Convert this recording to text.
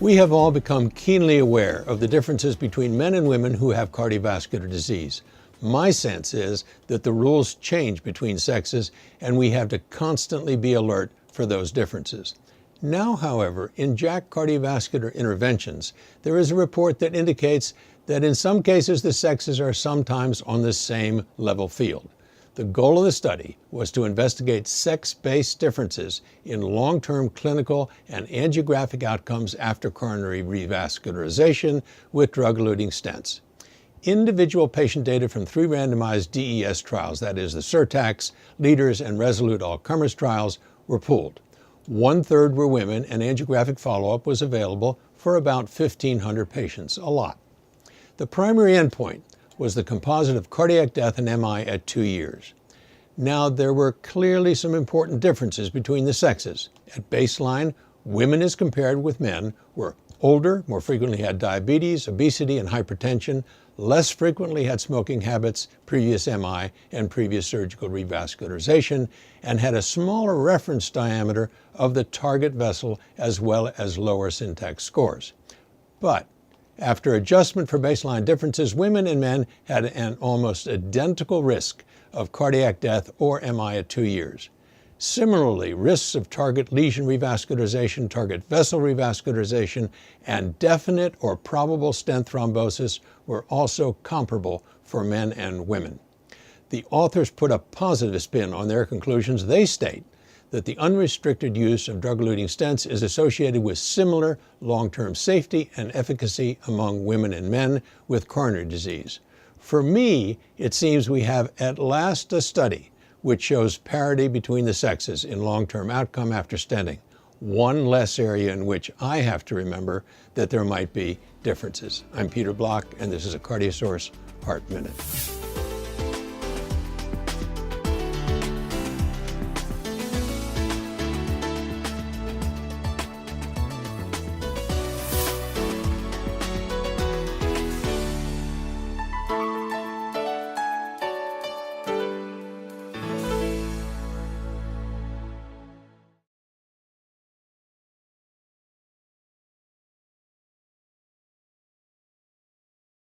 We have all become keenly aware of the differences between men and women who have cardiovascular disease. My sense is that the rules change between sexes, and we have to constantly be alert for those differences. Now, however, in JACC cardiovascular interventions, there is a report that indicates that in some cases the sexes are sometimes on the same level field. The goal of the study was to investigate sex-based differences in long-term clinical and angiographic outcomes after coronary revascularization with drug-eluting stents. Individual patient data from 3 randomized DES trials, that is the SURTAX, LEADERS, and Resolute All-Comers trials, were pooled. 1/3 were women, and angiographic follow-up was available for about 1,500 patients, a lot. The primary endpoint was the composite of cardiac death and MI at 2 years. Now, there were clearly some important differences between the sexes. At baseline, women as compared with men were older, more frequently had diabetes, obesity, and hypertension, less frequently had smoking habits, previous MI, and previous surgical revascularization, and had a smaller reference diameter of the target vessel as well as lower syntax scores. But after adjustment for baseline differences, women and men had an almost identical risk of cardiac death or MI at 2 years. Similarly, risks of target lesion revascularization, target vessel revascularization, and definite or probable stent thrombosis were also comparable for men and women. The authors put a positive spin on their conclusions. They state that the unrestricted use of drug-eluting stents is associated with similar long-term safety and efficacy among women and men with coronary disease. For me, it seems we have at last a study which shows parity between the sexes in long-term outcome after stenting. One less area in which I have to remember that there might be differences. I'm Peter Block, and this is a CardioSource Heart Minute.